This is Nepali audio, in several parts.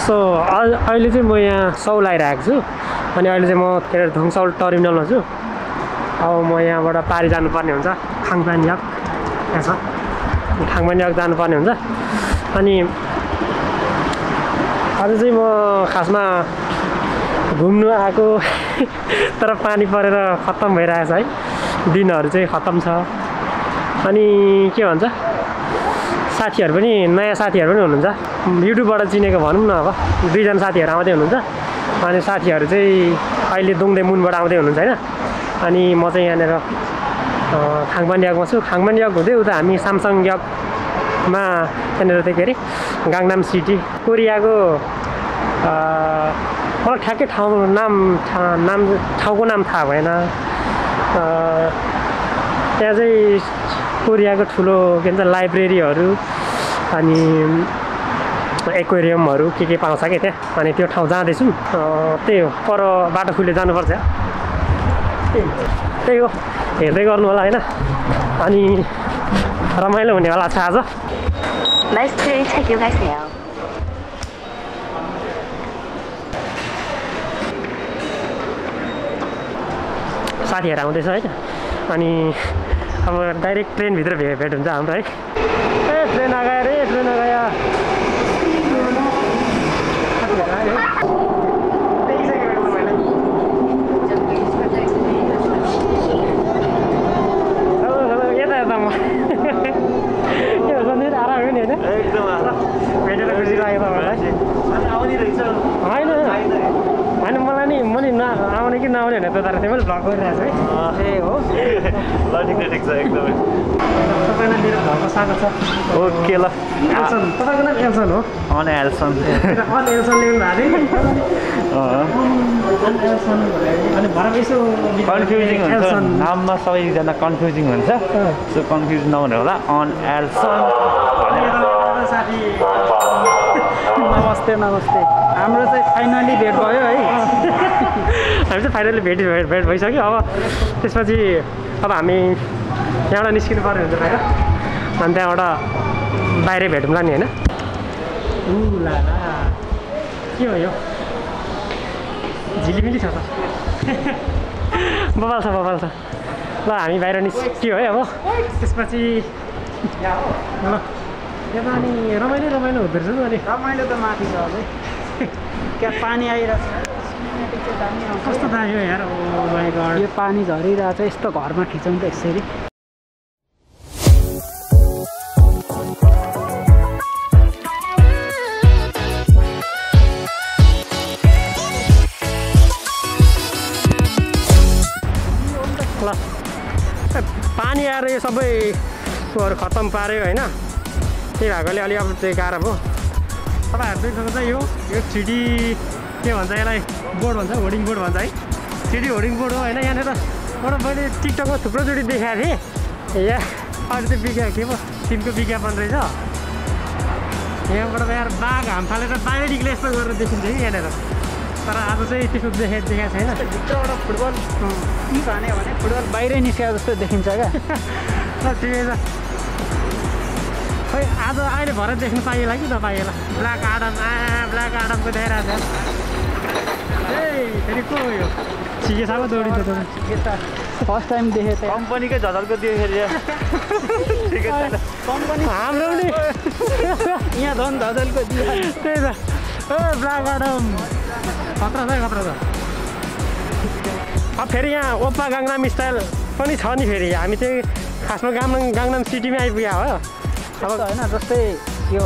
सो अहिले चाहिँ म यहाँ सौल आइरहेको छु अनि अहिले चाहिँ म के अरे धुङसौल टर्मिनलमा छु। अब म यहाँबाट पारी जानुपर्ने हुन्छ खाङपानयाक यहाँ छ खाङपानयाक जानुपर्ने हुन्छ। अनि आज चाहिँ म खासमा घुम्नु आएको तर पानी परेर खत्तम भइरहेछ है, दिनहरू चाहिँ खत्तम छ। अनि के भन्छ साथीहरू पनि नयाँ साथीहरू पनि हुनुहुन्छ युट्युबबाट चिनेको भनौँ न। अब 2 जना साथीहरू आउँदै हुनुहुन्छ अनि साथीहरू चाहिँ अहिले दुङदे मुनबाट आउँदै हुनुहुन्छ होइन। अनि म चाहिँ यहाँनिर खाङपानयाकमा छु। खाङपानयाक हुँदै उता हामी सामसङयाकमा त्यहाँनिर चाहिँ के अरे गाङनाम सिटी कोरियाको मलाई ठ्याक्कै ठाउँको नाम थाहा भएन। त्यहाँ चाहिँ कोरियाको ठुलो के भन्छ लाइब्रेरीहरू अनि एक्वेरियमहरू के पाउँछ क्या त्यहाँ। अनि त्यो ठाउँ जाँदैछौँ। त्यही हो पर बाटो खुले जानुपर्छ त्यही हो हेर्दै गर्नु होला होइन। अनि रमाइलो हुनेवाला छ आज। साथीहरू आउँदैछ होइन। अनि अब डाइरेक्ट ट्रेनभित्र भेट हुन्छ हाम्रो है। ए ट्रेन आगायो रे ट्रेन आगायो। यता यता म के भन्छ नि आराम हो नि होइन एकदम भेटेर खुसी लाग्यो तपाईँलाई। होइन होइन मलाई नि म नि आउने कि नआउने भनेर त तर त्यो मैले भ्लग गरिरहेको छु है। ए हो ल ठिक छ एकदमै। तपाईँलाई मेरो घरको साथी छ ओके ल एल्सन तपाईँको नाम एल्सन हो? अन एल्सन अन एल्सन लेख्नु भएको थियो अनि भरम यसो कन्फ्युजिङ हुन्छ नाममा सबैजना कन्फ्युजिङ हुन्छ सो कन्फ्युज नहुने होला अन एल्सन साथी। नमस्ते नमस्ते हाम्रो चाहिँ फाइनली भेट भयो है। हामी चाहिँ फाइनली भेट भइसक्यो। अब त्यसपछि अब हामी यहाँबाट निस्किनु पर्ने हुन्छ बाहिर अनि त्यहाँबाट बाहिरै भेटौँला नि होइन। ला के हो यो झिलिमिली छ त बबाल छ बबाल छ। ल हामी बाहिर निस्क्यो है। अब त्यसपछि ल यहाँ त अनि रमाइलो रमाइलो हुँदो रहेछ नि। अनि रमाइलो त माथि छ अझै क्या पानी आइरहेको छ कस्तो दामी हो यार। ओ माइ गॉड यो पानी झरिरहेको छ यस्तो घरमा खिचौँ त यसरी। ल पानी आएर यो सबै कुरोहरू खत्तम पार्यो होइन। त्यही भएकोले अलि अब चाहिँ गाह्रो भयो। तपाईँहरू देख्नुहुन्छ यो 3D के भन्छ यसलाई बोर्ड भन्छ होर्डिङ बोर्ड भन्छ है। 3D होर्डिङ बोर्ड हो होइन। यहाँनिर मैले टिकटकमा थुप्रोचोटि देखाएको थिएँ। यहाँ अहिले चाहिँ विज्ञापन के पो सिमको विज्ञापन रहेछ। यहाँबाट यार बाघ हाम फालेर बाहिर निक्ले यस्तो गरेर देखिन्छ कि यहाँनिर। तर आज चाहिँ त्यस्तो देखाएको छैन। भित्रबाट फुटबल के भन्यो भने फुटबल बाहिरै निस्केको जस्तो देखिन्छ क्या। ठिकै छ खोइ आज अहिले भरे देख्नु पाइएला कि नपाइएला। ब्ल्याक आडमको देखाइरहेको छ। ए फेरि को यो सिकेसम्म दौडिन्छ त फर्स्ट टाइम देखेँ त कम्पनीकै झलको देखेर कम्पनी हाम्रो नि यहाँ झन् झलको दियो। त्यही त ओ ब्ल्याक आडम खतरा छ। अब फेरि यहाँ ओप्पा गाङनाम स्टाइल पनि छ नि। फेरि हामी चाहिँ खासमा गाङनाम सिटीमै आइपुग्यो हो। अब होइन जस्तै यो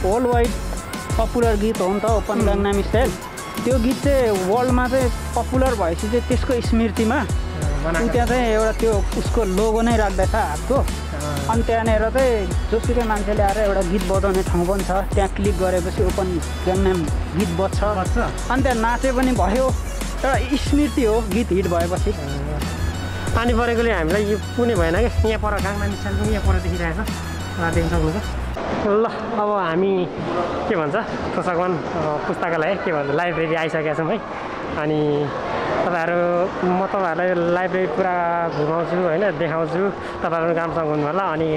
वर्ल्ड वाइड पपुलर गीत हो नि त ओपन गाङनाम स्टाइल। त्यो गीत चाहिँ वर्ल्डमा चाहिँ पपुलर भएपछि चाहिँ त्यसको स्मृतिमा त्यहाँ चाहिँ एउटा त्यो उसको लोगो नै राख्दैछ हातको। अनि त्यहाँनिर चाहिँ जोसुकै मान्छेले आएर एउटा गीत बजाउने ठाउँ पनि छ। त्यहाँ क्लिक गरेपछि ओपन गाङनाम गीत बज्छ अनि त्यहाँ नाचे पनि भयो। एउटा स्मृति हो गीत हिट भएपछि। पानी परेकोले हामीलाई यो पुग्ने भएन क्या। यहाँ पर गाङनाम स्टाइल पनि यहाँ पर देखिरहेछ देख्न सक्नुहुन्छ। ल अब हामी के भन्छ पुस्तकवन पुस्तकालय के भन्छ लाइब्रेरी आइसकेका छौँ है। अनि म तपाईँहरूलाई लाइब्रेरी पुरा घुमाउँछु होइन देखाउँछु। तपाईँहरू राम्रोसँग हुनु होला। अनि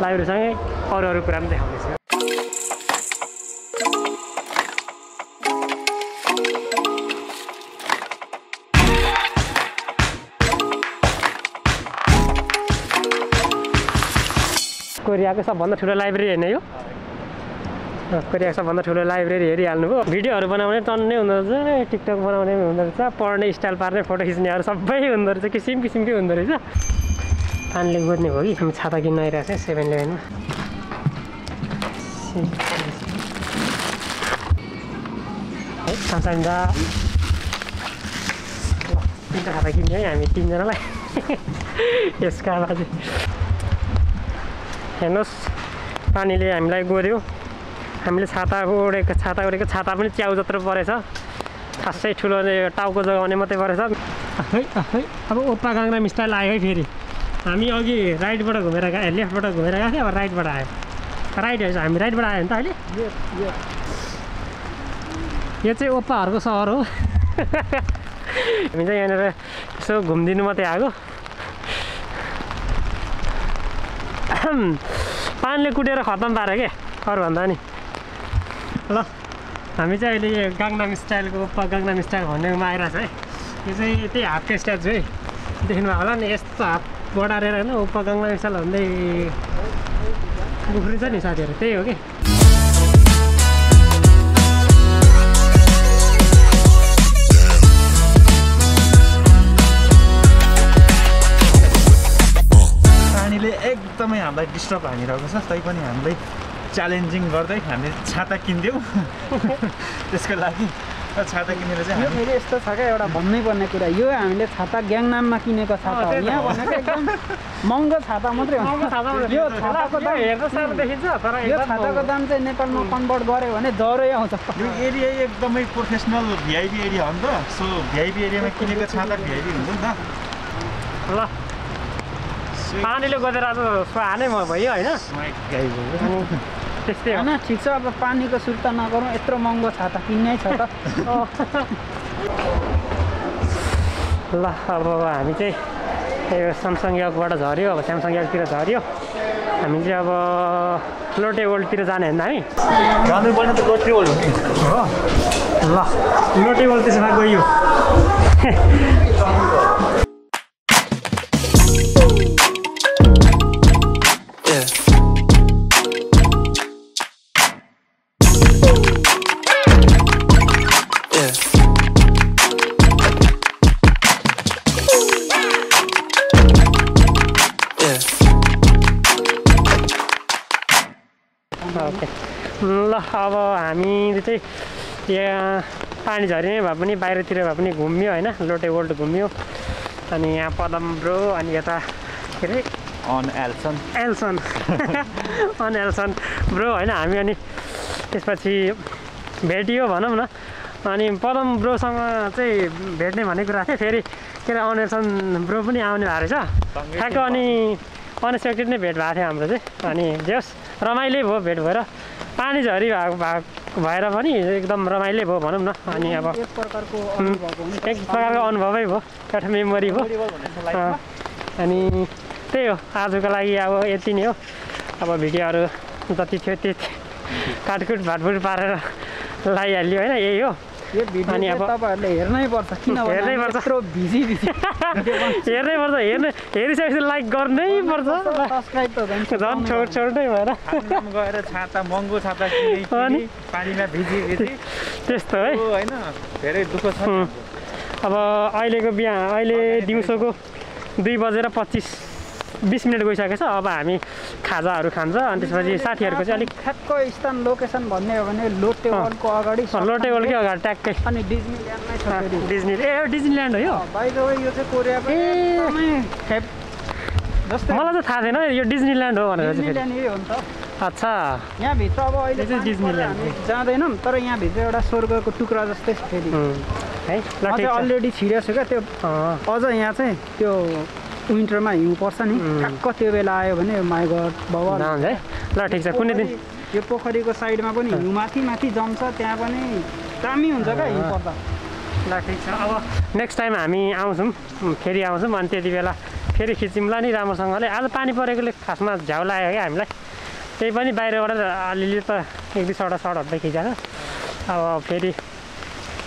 लाइब्रेरीसँगै अरू कुरा पनि देखाउँदैछु। कोरियाको सबभन्दा ठुलो लाइब्रेरी हेर्ने हो कोरियाको सबभन्दा ठुलो लाइब्रेरी हेरिहाल्नुभयो भिडियोहरू बनाउने टन्नै हुँदो रहेछ टिकटक बनाउने हुँदो रहेछ पढ्ने स्टाइल पार्ने फोटो खिच्नेहरू सबै हुँदो रहेछ किसिमकै हुँदो रहेछ पानीले गोज्ने भयो कि हामी छाता किन्न आइरहेको छ 7-Eleven-मा सामसाङदा तिनवटा खाता किन्यो है हामी तिनजनालाई यसका बाजे हेर्नुहोस् पानीले हामीलाई गोर्यो हामीले छाता ओढेको छाता पनि च्याउ जत्रो परेछ खासै ठुलो टाउको जगाउने मात्रै परेछ अब ओप्पा गाङ्ग्नाम स्टाइल आयो है फेरि हामी अघि राइटबाट घुमेर गयो लेफ्टबाट घुमेर गएको थियो अब राइटबाट आयो राइट होइन हामी राइटबाट आयो नि त अहिले यो चाहिँ ओप्पाहरूको सहर हो हामी चाहिँ यहाँनिर यसो घुमिदिनु मात्रै आएको पानीले कुटेर खत्तम पाऱ्यो के अरूभन्दा नि ल हामी चाहिँ अहिले यो गाङ्ग्नाम स्टाइलको ओप्पा गाङ्ग्नाम स्टाइल भन्नेमा आइरहेको छ है यो चाहिँ त्यही हातको स्ट्याचु है देख्नुभयो होला नि यस्तो हात बढारेर होइन ओप्पा गाङ्ग्नाम स्टाइल भन्दै उफ्रिन्छ नि साथीहरू त्यही हो कि पानीले एकदमै हामीलाई डिस्टर्ब हानिरहेको छ तैपनि हामीलाई च्यालेन्जिङ गर्दै हामीले छाता किनिदियौँ त्यसको लागि छाता किनेर चाहिँ यो फेरि यस्तो छ क्या एउटा भन्नै पर्ने कुरा यो हामीले छाता ग्याङनाममा किनेको छाता हो यहाँ भनेको एकदम महँगो छाता मात्रै हो यो छाताको दाम यो छाताको दाम चाहिँ नेपालमा कन्भर्ट गऱ्यो भने जरै आउँछ यो एरिया एकदमै प्रोफेसनल भिआइपी एरिया हो नि त सो भिआइपी एरियामा किनेको छाता भिआइपी हुन्छ नि त ल पानीले गोदेर आज सुहानै भयो होइन त्यस्तै हो होइन ठिक छ अब पानीको सुर्ता नगरौँ यत्रो महँगो छाता किन्नै छ त ल अब हामी चाहिँ यो स्यामसङ यगबाट झऱ्यो अब स्यामसङ यगतिर झऱ्यो हामी चाहिँ अब लोटे वर्ल्डतिर जाने होइन हामी जानुपर्ने त लोटे वर्ल्ड हो ल लोटे वर्ल्ड त्यसो भए गयो ल अब हामी चाहिँ यहाँ पानी झरी नै भए पनि बाहिरतिर भए पनि घुम्यो होइन लोटे वर्ल्ड घुम्यो अनि यहाँ पदम ब्रो अनि यता के अरे एल्सन ब्रो होइन हामी अनि त्यसपछि भेटियो भनौँ न अनि पदम ब्रोसँग चाहिँ भेट्ने भन्ने कुरा थियो फेरि के अरे एल्सन ब्रो पनि आउने भएको रहेछ ठ्याक्क अनि अनएक्सपेक्टेड नै भेट भएको थियो हाम्रो चाहिँ अनि जस रमाइलो भयो भेट भएर पानी झरी भएर पनि एकदम रमाइलो भयो भनौँ न अनि अब एक प्रकारको अनुभवै भयो एउटा मेमोरी भयो अनि त्यही हो आजको लागि अब यति नै हो अब भिडियोहरू जति थियो त्यति काटकुट भाटफुट पारेर लगाइहाल्यो होइन यही हो यो भिडियो अनि अब तपाईहरुले हेर्नै पर्छ किनभने हेर्नै पर्छ यत्रो बिजी हेरिसकेपछि लाइक गर्नै पर्छ सब्स्क्राइब त झन् छोड्दै भएर गएर छाता महँगो छाता किने पानीमा भिजी त्यस्तो है हैन धेरै दुःख छ अब अहिले दिउँसोको 2:25 गइसकेको छ अब हामी खाजाहरू खान्छ अनि त्यसपछि साथीहरूको चाहिँ अलिक ठ्याक्क स्थान लोकेसन भन्ने हो भने लोटे वर्ल्डको अगाडि लोटे वर्ल्डकै अगाडि ट्याक्कै अनि डिज्नील्यान्डमै छ फेरि डिज्नील्यान्ड हो यो बाइ द वे यो चाहिँ कोरियाको एकदमै जस्तै मलाई चाहिँ थाहा छैन यो डिज्नील्यान्ड हो भनेर चाहिँ डिज्नील्यान्ड यही हो नि त अच्छा यहाँ भित्र अब अहिले चाहिँ डिज्नील्यान्ड जाँदैनौँ तर यहाँ भित्र एउटा स्वर्गको टुक्रा जस्तै छ फेरि है ल ठीक छ अलरेडी छिरेको छु क्या त्यो अझ यहाँ चाहिँ त्यो विन्टरमा हिउँ पर्छ नि ठ्याक्क त्यो बेला आयो भने माई गड भगवान है ल ठिक छ कुनै दिन यो पोखरीको साइडमा पनि हिउँ माथि जम्छ त्यहाँ पनि दामी हुन्छ क्या हिउँ पर्दा ल ठिक छ अब नेक्स्ट टाइम हामी फेरि आउँछौँ अनि त्यति बेला फेरि खिच्यौँला नि राम्रोसँगले आज पानी परेकोले खासमा झ्याउ लाग्यो क्या हामीलाई त्यही पनि बाहिरबाट अलिअलि त 1-2 सर्टहरू त खिचाएको अब फेरि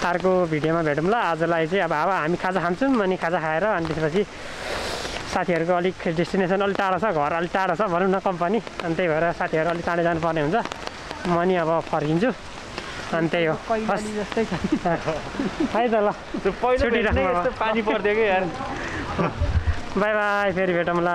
अर्को भिडियोमा भेटौँ ल आजलाई चाहिँ अब हामी खाजा खान्छौँ अनि खाजा खाएर अनि त्यसपछि साथीहरूको अलिक डेस्टिनेसन अलिक टाढो छ, घर अलिक टाढो छ भनौँ न कम्पनी, अनि त्यही भएर साथीहरू अलिक चाँडै जानुपर्ने हुन्छ। म नि अब फर्किन्छु, अनि त्यही हो जस्तै छ है त। ल त्यो पहिलो भेट्ने यस्तो पानी पर्थ्यो कि यार। बाई बाई, फेरि भेटौँ ल।